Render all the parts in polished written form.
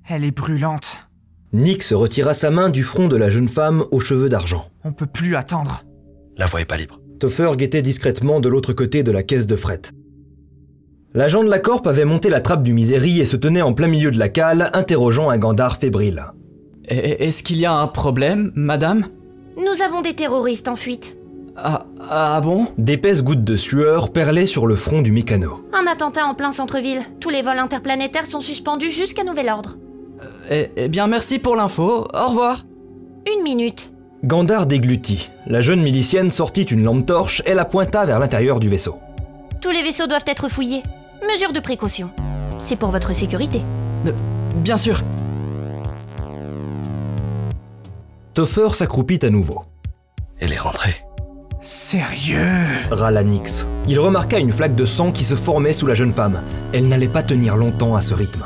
Elle est brûlante. Nix retira sa main du front de la jeune femme aux cheveux d'argent. On peut plus attendre. La voie est pas libre. Topher guettait discrètement de l'autre côté de la caisse de fret. L'agent de la Corp avait monté la trappe du Misery et se tenait en plein milieu de la cale, interrogeant un Gandar fébrile. Est-ce qu'il y a un problème, madame ? Nous avons des terroristes en fuite. Ah bon ? D'épaisses gouttes de sueur perlaient sur le front du mécano. Un attentat en plein centre-ville. Tous les vols interplanétaires sont suspendus jusqu'à nouvel ordre. Eh bien, merci pour l'info. Au revoir. 1 minute. Gandar déglutit. La jeune milicienne sortit une lampe torche et la pointa vers l'intérieur du vaisseau. Tous les vaisseaux doivent être fouillés. Mesure de précaution. C'est pour votre sécurité. Bien sûr. Topher s'accroupit à nouveau. Elle est rentrée. Sérieux? Râla Nix. Il remarqua une flaque de sang qui se formait sous la jeune femme. Elle n'allait pas tenir longtemps à ce rythme.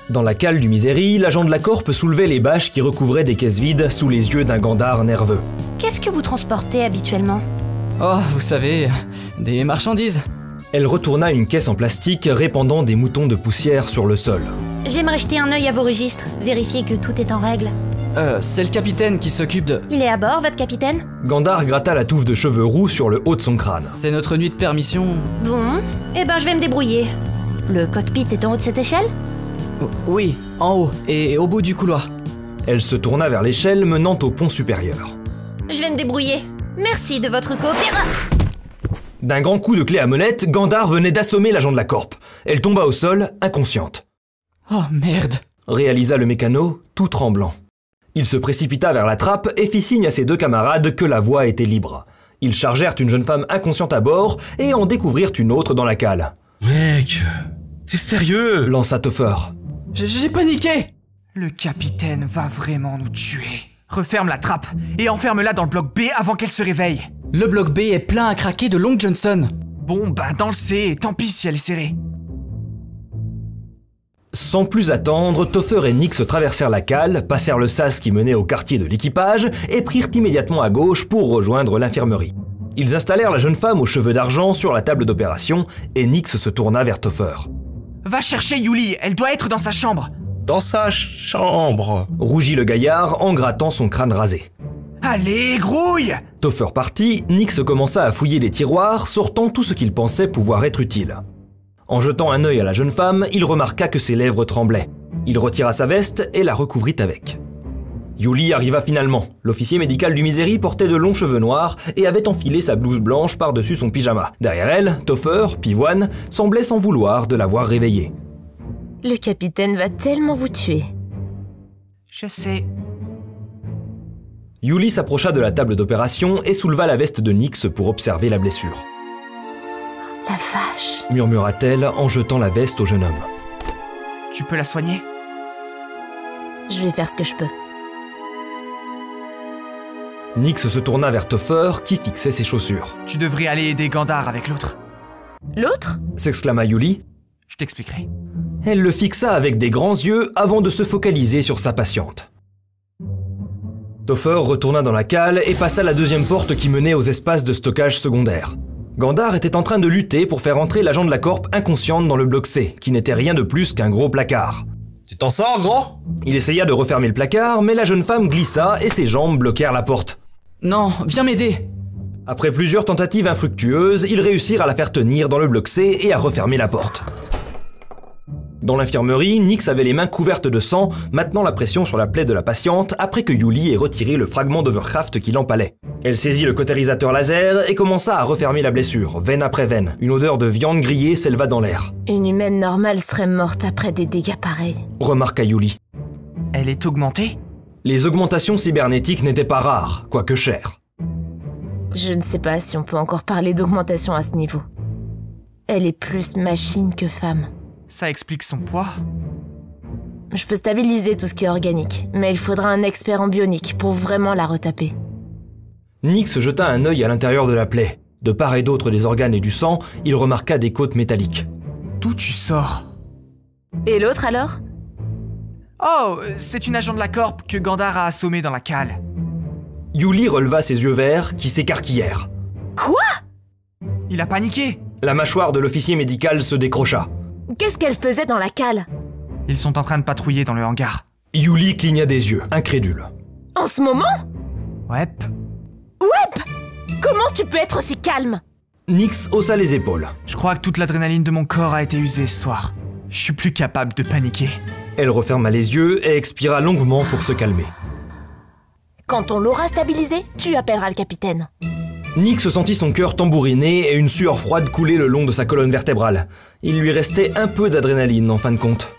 Dans la cale du Misery, l'agent de la Corp soulevait les bâches qui recouvraient des caisses vides sous les yeux d'un Gandar nerveux. Qu'est-ce que vous transportez habituellement? Oh, vous savez, des marchandises. Elle retourna une caisse en plastique répandant des moutons de poussière sur le sol. J'aimerais jeter un œil à vos registres, vérifier que tout est en règle. C'est le capitaine qui s'occupe de... Il est à bord, votre capitaine? Gandar gratta la touffe de cheveux roux sur le haut de son crâne. C'est notre nuit de permission. Bon, eh ben je vais me débrouiller. Le cockpit est en haut de cette échelle? Oui, en haut, et au bout du couloir. Elle se tourna vers l'échelle menant au pont supérieur. Je vais me débrouiller. Merci de votre coopération. D'un grand coup de clé à molette, Gandar venait d'assommer l'agent de la Corp. Elle tomba au sol, inconsciente. Oh merde. Réalisa le mécano, tout tremblant. Il se précipita vers la trappe et fit signe à ses 2 camarades que la voie était libre. Ils chargèrent une jeune femme inconsciente à bord et en découvrirent une autre dans la cale. Mec, t'es sérieux? Lança Topher. J'ai paniqué. Le capitaine va vraiment nous tuer. Referme la trappe et enferme-la dans le bloc B avant qu'elle se réveille. Le bloc B est plein à craquer de Long Johnson. Bon, bah dans le C, et tant pis si elle est serrée. Sans plus attendre, Topher et Nix traversèrent la cale, passèrent le sas qui menait au quartier de l'équipage et prirent immédiatement à gauche pour rejoindre l'infirmerie. Ils installèrent la jeune femme aux cheveux d'argent sur la table d'opération et Nix se tourna vers Topher. Va chercher Yuli, elle doit être dans sa chambre. Dans sa chambre. Rougit le gaillard en grattant son crâne rasé. Allez, grouille! Topher partit, Nix commença à fouiller les tiroirs, sortant tout ce qu'il pensait pouvoir être utile. En jetant un œil à la jeune femme, il remarqua que ses lèvres tremblaient. Il retira sa veste et la recouvrit avec. Yuli arriva finalement. L'officier médical du Misery portait de longs cheveux noirs et avait enfilé sa blouse blanche par-dessus son pyjama. Derrière elle, Topher, pivoine, semblait s'en vouloir de l'avoir réveillée. Le capitaine va tellement vous tuer. Je sais. Yuli s'approcha de la table d'opération et souleva la veste de Nix pour observer la blessure. La vache. Murmura-t-elle en jetant la veste au jeune homme. Tu peux la soigner? Je vais faire ce que je peux. Nix se tourna vers Topher qui fixait ses chaussures. Tu devrais aller aider Gandar avec l'autre. L'autre? S'exclama Yuli. Je t'expliquerai. Elle le fixa avec des grands yeux avant de se focaliser sur sa patiente. Topher retourna dans la cale et passa la deuxième porte qui menait aux espaces de stockage secondaires. Gandar était en train de lutter pour faire entrer l'agent de la Corp inconsciente dans le bloc C, qui n'était rien de plus qu'un gros placard. Tu t'en sors, gros? Il essaya de refermer le placard, mais la jeune femme glissa et ses jambes bloquèrent la porte. Non, viens m'aider. Après plusieurs tentatives infructueuses, ils réussirent à la faire tenir dans le bloc C et à refermer la porte. Dans l'infirmerie, Nix avait les mains couvertes de sang, maintenant la pression sur la plaie de la patiente après que Yuli ait retiré le fragment d'Overcraft qui l'empalait. Elle saisit le cautérisateur laser et commença à refermer la blessure, veine après veine. Une odeur de viande grillée s'éleva dans l'air. Une humaine normale serait morte après des dégâts pareils. Remarqua Yuli. Elle est augmentée? Les augmentations cybernétiques n'étaient pas rares, quoique chères. Je ne sais pas si on peut encore parler d'augmentation à ce niveau. Elle est plus machine que femme. Ça explique son poids. Je peux stabiliser tout ce qui est organique, mais il faudra un expert en bionique pour vraiment la retaper. Nix jeta un œil à l'intérieur de la plaie. De part et d'autre des organes et du sang, il remarqua des côtes métalliques. D'où tu sors? Et l'autre alors? Oh, c'est une agent de la Corp que Gandar a assommée dans la cale. Yuli releva ses yeux verts qui s'écarquillèrent. Quoi? Il a paniqué. La mâchoire de l'officier médical se décrocha. Qu'est-ce qu'elle faisait dans la cale? Ils sont en train de patrouiller dans le hangar. Yuli cligna des yeux, incrédule. En ce moment? Ouais. Comment tu peux être aussi calme? Nyx haussa les épaules. Je crois que toute l'adrénaline de mon corps a été usée ce soir. Je suis plus capable de paniquer. Elle referma les yeux et expira longuement pour se calmer. Quand on l'aura stabilisé, tu appelleras le capitaine. Nyx sentit son cœur tambouriner et une sueur froide couler le long de sa colonne vertébrale. Il lui restait un peu d'adrénaline en fin de compte.